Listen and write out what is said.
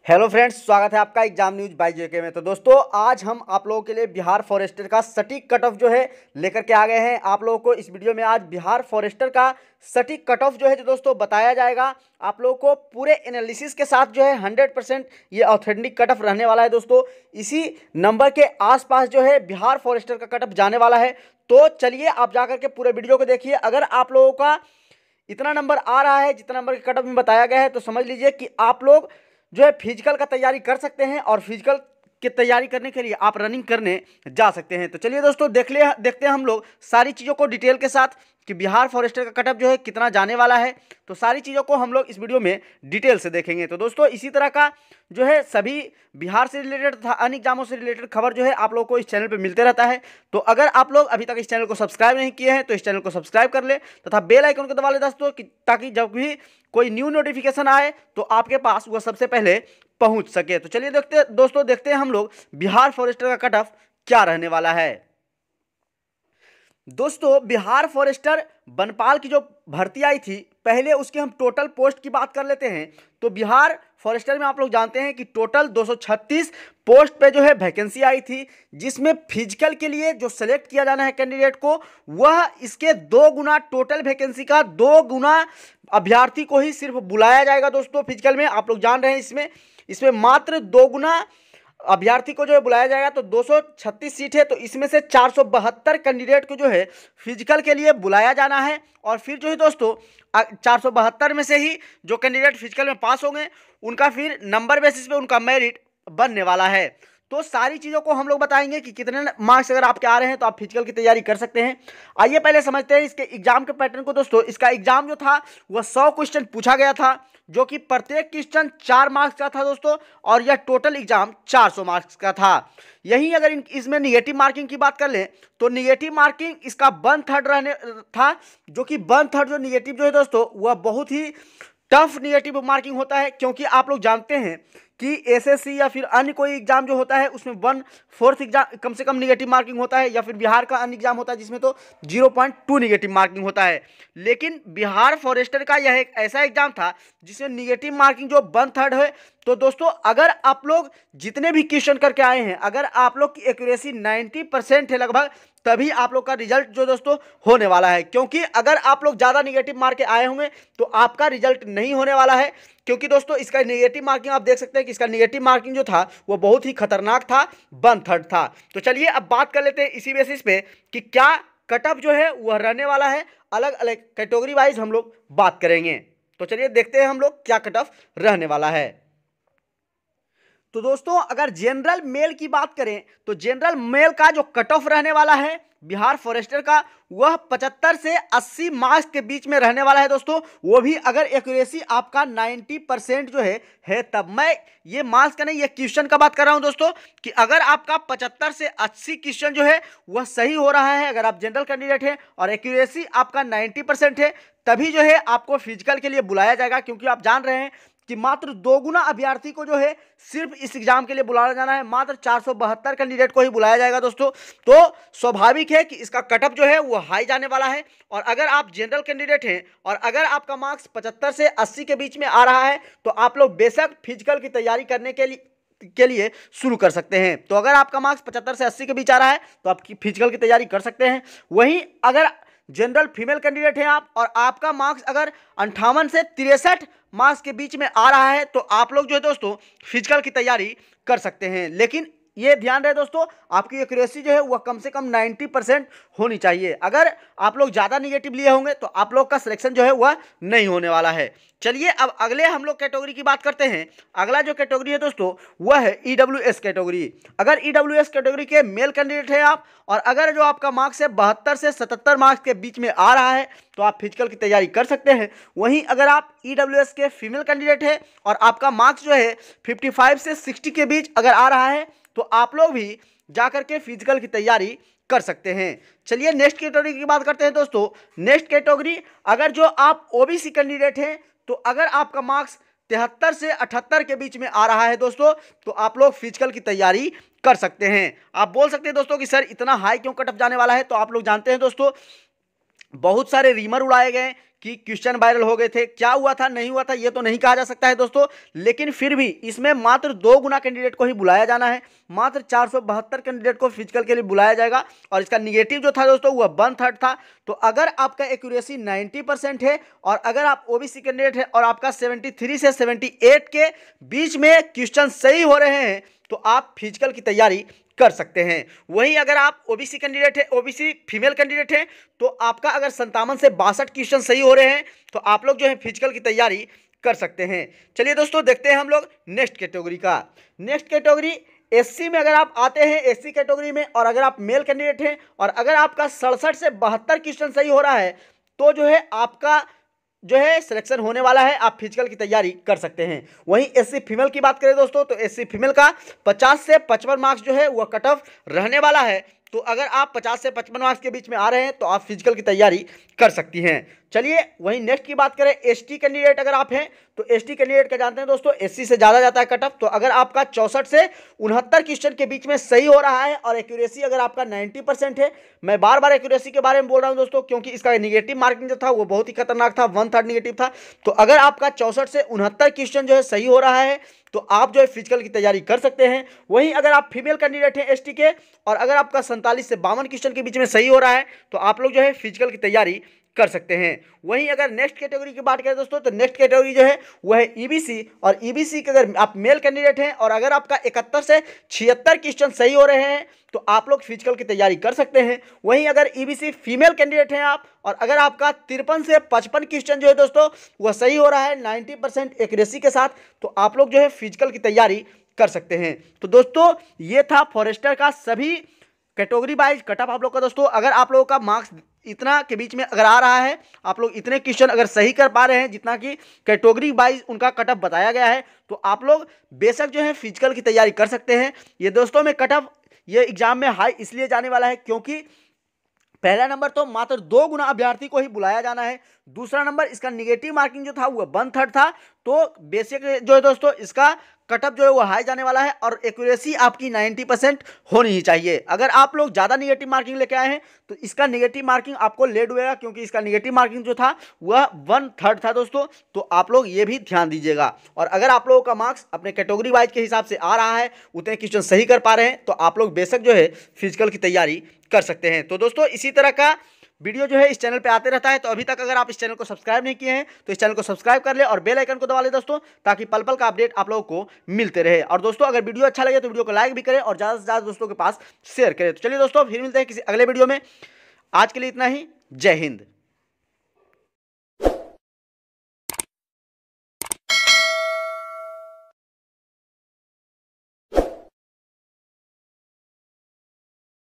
Hello friends, स्वागत है आपका एग्जाम न्यूज बाय जेके में। तो दोस्तों, आज हम आप लोगों के लिए बिहार फॉरेस्टर का सटीक कट ऑफ जो है लेकर के आ गए हैं। आप लोगों को इस वीडियो में आज बिहार फॉरेस्टर का सटीक कट ऑफ जो है दोस्तों बताया जाएगा। आप लोगों को पूरे एनालिसिस के साथ जो है 100% ये ऑथेंटिक कट ऑफ रहने वाला है दोस्तों। इसी नंबर के आसपास जो है बिहार फॉरेस्टर का कट ऑफ जाने वाला है। तो चलिए आप जाकर के पूरे वीडियो को देखिए। अगर आप लोगों का इतना नंबर आ रहा है जितना नंबर के कट ऑफ में बताया गया है, तो समझ लीजिए कि आप लोग जो है फिजिकल का तैयारी कर सकते हैं और फिजिकल की तैयारी करने के लिए आप रनिंग करने जा सकते हैं। तो चलिए दोस्तों देखते हैं हम लोग सारी चीज़ों को डिटेल के साथ कि बिहार फॉरेस्टर का कटअप जो है कितना जाने वाला है। तो सारी चीज़ों को हम लोग इस वीडियो में डिटेल से देखेंगे। तो दोस्तों, इसी तरह का जो है सभी बिहार से रिलेटेड तथा अन्य एग्जामों से रिलेटेड खबर जो है आप लोगों को इस चैनल पे मिलते रहता है। तो अगर आप लोग अभी तक इस चैनल को सब्सक्राइब नहीं किए हैं तो इस चैनल को सब्सक्राइब कर ले तथा बेल आइकन को दबा ले दोस्तों, ताकि जब भी कोई न्यू नोटिफिकेशन आए तो आपके पास वह सबसे पहले पहुंच सके। तो चलिए देखते हैं हम लोग बिहार फॉरेस्टर का कट ऑफ क्या रहने वाला है। दोस्तों, बिहार फॉरेस्टर बनपाल की जो भर्ती आई थी, पहले उसके हम टोटल पोस्ट की बात कर लेते हैं। तो बिहार फॉरेस्टर में आप लोग जानते हैं कि टोटल 236 पोस्ट पे जो है वैकेंसी आई थी, जिसमें फिजिकल के लिए जो सेलेक्ट किया जाना है कैंडिडेट को, वह इसके 2 गुना टोटल वैकेंसी का 2 गुना अभ्यर्थी को ही सिर्फ बुलाया जाएगा दोस्तों। फिजिकल में आप लोग जान रहे हैं इसमें मात्र 2 गुना अभ्यर्थी को जो है बुलाया जाएगा। तो 236 सीट है, तो इसमें से 472 कैंडिडेट को जो है फिजिकल के लिए बुलाया जाना है। और फिर जो है दोस्तों 472 में से ही जो कैंडिडेट फिजिकल में पास होंगे उनका फिर नंबर बेसिस पे उनका मेरिट बनने वाला है। तो सारी चीज़ों को हम लोग बताएंगे कि कितने मार्क्स अगर आपके आ रहे हैं तो आप फिजिकल की तैयारी कर सकते हैं। आइए पहले समझते हैं इसके एग्जाम के पैटर्न को दोस्तों। इसका एग्जाम जो था वह 100 क्वेश्चन पूछा गया था, जो कि प्रत्येक क्वेश्चन 4 मार्क्स का था दोस्तों, और यह टोटल एग्जाम 400 मार्क्स का था। यहीं अगर इसमें निगेटिव मार्किंग की बात कर लें तो निगेटिव मार्किंग इसका 1/3 रहने था, जो कि 1/3 जो निगेटिव जो है दोस्तों वह बहुत ही टफ निगेटिव मार्किंग होता है। क्योंकि आप लोग जानते हैं कि एसएससी या फिर अन्य कोई एग्जाम जो होता है उसमें 1/4 एग्जाम कम से कम निगेटिव मार्किंग होता है, या फिर बिहार का अन्य एग्जाम होता है जिसमें तो 0.2 निगेटिव मार्किंग होता है। लेकिन बिहार फॉरेस्टर का यह एक ऐसा एग्जाम था जिसमें निगेटिव मार्किंग जो 1/3 है। तो दोस्तों, अगर आप लोग जितने भी क्वेश्चन करके आए हैं, अगर आप लोग की एक्यूरेसी 90% है लगभग, तभी आप लोग का रिजल्ट जो दोस्तों होने वाला है। क्योंकि अगर आप लोग ज़्यादा निगेटिव मार्क के आए होंगे तो आपका रिजल्ट नहीं होने वाला है। क्योंकि दोस्तों इसका निगेटिव मार्किंग आप देख सकते हैं कि इसका निगेटिव मार्किंग जो था वो बहुत ही खतरनाक था, 1/3 था। तो चलिए अब बात कर लेते हैं इसी बेसिस पे कि क्या कट ऑफ जो है वह रहने वाला है। अलग अलग कैटेगरी वाइज हम लोग बात करेंगे। तो चलिए देखते हैं हम लोग क्या कट ऑफ रहने वाला है। तो दोस्तों, अगर जनरल मेल की बात करें तो जनरल मेल का जो कट ऑफ रहने वाला है बिहार फॉरेस्टर का, वह 75 से 80 मार्क्स के बीच में रहने वाला है दोस्तों। वो भी अगर एक्यूरेसी आपका 90% जो है तब। मैं ये मार्क्स का नहीं, ये क्वेश्चन का बात कर रहा हूं दोस्तों, कि अगर आपका 75 से 80 क्वेश्चन जो है वह सही हो रहा है, अगर आप जनरल कैंडिडेट हैं और एक्यूरेसी आपका 90% है, तभी जो है आपको फिजिकल के लिए बुलाया जाएगा। क्योंकि आप जान रहे हैं कि मात्र 2 गुना अभ्यर्थी को जो है सिर्फ इस एग्जाम के लिए बुलाया जाना है, मात्र 472 कैंडिडेट को ही बुलाया जाएगा दोस्तों। तो स्वाभाविक है कि इसका कटअप जो है वो हाई जाने वाला है। और अगर आप जनरल कैंडिडेट हैं और अगर आपका मार्क्स 75 से 80 के बीच में आ रहा है तो आप लोग बेशक फिजिकल की तैयारी करने के लिए शुरू कर सकते हैं। तो अगर आपका मार्क्स 75 से 80 के बीच आ रहा है तो आप फिजिकल की तैयारी कर सकते हैं। वहीं अगर जनरल फीमेल कैंडिडेट हैं आप और आपका मार्क्स अगर 58 से 63 मार्क्स के बीच में आ रहा है तो आप लोग जो है दोस्तों फिजिकल की तैयारी कर सकते हैं। लेकिन ये ध्यान रहे दोस्तों, आपकी एक्यूरेसी जो है वह कम से कम 90% होनी चाहिए। अगर आप लोग ज़्यादा निगेटिव लिए होंगे तो आप लोग का सिलेक्शन जो है वह नहीं होने वाला है। चलिए अब अगले हम लोग कैटेगरी की बात करते हैं। अगला जो कैटेगरी है दोस्तों वह है ईडब्ल्यूएस कैटेगरी। अगर ईडब्ल्यूएस कैटेगरी के मेल कैंडिडेट हैं आप और अगर जो आपका मार्क्स है 72 से 77 मार्क्स के बीच में आ रहा है तो आप फिजिकल की तैयारी कर सकते हैं। वहीं अगर आप ईडब्ल्यूएस के फीमेल कैंडिडेट हैं और आपका मार्क्स जो है 55 से 60 के बीच अगर आ रहा है तो आप लोग भी जाकर के फिजिकल की तैयारी कर सकते हैं। चलिए नेक्स्ट कैटेगरी की बात करते हैं दोस्तों। नेक्स्ट कैटेगरी, अगर जो आप ओबीसी कैंडिडेट हैं तो अगर आपका मार्क्स 73 से 78 के बीच में आ रहा है दोस्तों तो आप लोग फिजिकल की तैयारी कर सकते हैं। आप बोल सकते हैं दोस्तों कि सर इतना हाई क्यों कट ऑफ जाने वाला है। तो आप लोग जानते हैं दोस्तों बहुत सारे रीमर उड़ाए गए कि क्वेश्चन वायरल हो गए थे, क्या हुआ था नहीं हुआ था ये तो नहीं कहा जा सकता है दोस्तों, लेकिन फिर भी इसमें मात्र 2 गुना कैंडिडेट को ही बुलाया जाना है, मात्र 472 कैंडिडेट को फिजिकल के लिए बुलाया जाएगा। और इसका निगेटिव जो था दोस्तों वह 1/3 था। तो अगर आपका एक्यूरेसी 90% है और अगर आप ओबीसी कैंडिडेट है और आपका 73 से 78 के बीच में क्वेश्चन सही हो रहे हैं तो आप फिजिकल की तैयारी कर सकते हैं। वहीं अगर आप ओबीसी कैंडिडेट है, ओबीसी फीमेल कैंडिडेट है, तो आपका अगर 57 से 62 क्वेश्चन सही हो रहे हैं तो आप लोग जो है फिजिकल की तैयारी कर सकते हैं। चलिए दोस्तों देखते हैं हम लोग नेक्स्ट कैटेगरी का। नेक्स्ट कैटेगरी एससी में अगर आप आते हैं, एससी कैटेगरी में, और अगर आप मेल कैंडिडेट हैं और अगर आपका 67 से 72 क्वेश्चन सही हो रहा है तो जो है आपका जो है सिलेक्शन होने वाला है, आप फिजिकल की तैयारी कर सकते हैं। वहीं एससी फीमेल की बात करें दोस्तों तो एससी फीमेल का 50 से 55 मार्क्स जो है वह कट ऑफ रहने वाला है। तो अगर आप 50 से 55 मार्क्स के बीच में आ रहे हैं तो आप फिजिकल की तैयारी कर सकती हैं। चलिए वहीं नेक्स्ट की बात करें, एसटी कैंडिडेट अगर आप हैं तो एसटी कैंडिडेट का जानते हैं दोस्तों एससी से ज़्यादा जाता है कट ऑफ। तो अगर आपका 64 से 69 क्वेश्चन के बीच में सही हो रहा है और एक्यूरेसी अगर आपका 90% है, मैं बार बार एक्यूरेसी के बारे में बोल रहा हूं दोस्तों क्योंकि इसका निगेटिव मार्किंग जो था वो बहुत ही खतरनाक था, 1/3 निगेटिव था। तो अगर आपका 64 से 69 क्वेश्चन जो है सही हो रहा है तो आप जो है फिजिकल की तैयारी कर सकते हैं। वहीं अगर आप फीमेल कैंडिडेट हैं एसटी के और अगर आपका 47 से 52 क्वेश्चन के बीच में सही हो रहा है तो आप लोग जो है फिजिकल की तैयारी कर सकते हैं। वहीं अगर नेक्स्ट कैटेगरी की बात करें दोस्तों तो नेक्स्ट कैटेगरी जो है वह है ईबीसी, और ईबीसी के अगर आप मेल कैंडिडेट हैं और अगर आपका 71 से 76 क्वेश्चन सही हो रहे हैं तो आप लोग फिजिकल की तैयारी कर सकते हैं। वहीं अगर ईबीसी फीमेल कैंडिडेट हैं आप और अगर आपका 53 से 55 क्वेश्चन जो है दोस्तों वह सही हो रहा है 90% एक्यूरेसी के साथ, तो आप लोग जो है फिजिकल की तैयारी कर सकते हैं। तो दोस्तों ये था फॉरेस्टर का सभी कैटेगरी वाइज कट ऑफ आप लोग का। दोस्तों अगर आप लोगों का मार्क्स इतना के बीच में अगर आ रहा है, आप लोग इतने क्वेश्चन अगर सही कर पा रहे हैं जितना कि कैटेगरी वाइज उनका कट ऑफ बताया गया है, तो आप लोग बेशक जो है फिजिकल की तैयारी कर सकते हैं। ये दोस्तों में कट ऑफ ये एग्जाम में हाई इसलिए जाने वाला है क्योंकि पहला नंबर तो मात्र 2 गुना अभ्यर्थी को ही बुलाया जाना है, दूसरा नंबर इसका निगेटिव मार्किंग जो था वो 1/3 था। तो बेसिक जो है दोस्तों इसका कटअप जो है वो हाई जाने वाला है और एक्यूरेसी आपकी 90% होनी ही चाहिए। अगर आप लोग ज़्यादा निगेटिव मार्किंग लेके आए हैं तो इसका निगेटिव मार्किंग आपको लेट हुएगा क्योंकि इसका निगेटिव मार्किंग जो था वह 1/3 था दोस्तों। तो आप लोग ये भी ध्यान दीजिएगा। और अगर आप लोगों का मार्क्स अपने कैटेगरी वाइज के हिसाब से आ रहा है, उतने क्वेश्चन सही कर पा रहे हैं, तो आप लोग बेशक जो है फिजिकल की तैयारी कर सकते हैं। तो दोस्तों इसी तरह का वीडियो जो है इस चैनल पे आते रहता है। तो अभी तक अगर आप इस चैनल को सब्सक्राइब नहीं किए हैं तो इस चैनल को सब्सक्राइब कर ले और बेल आइकन को दबा ले दोस्तों, ताकि पल पल का अपडेट आप लोगों को मिलते रहे। और दोस्तों अगर वीडियो अच्छा लगे तो वीडियो को लाइक भी करें और ज़्यादा से ज़्यादा दोस्तों के पास शेयर करें। तो चलिए दोस्तों फिर मिलते हैं किसी अगले वीडियो में। आज के लिए इतना ही। जय हिंद।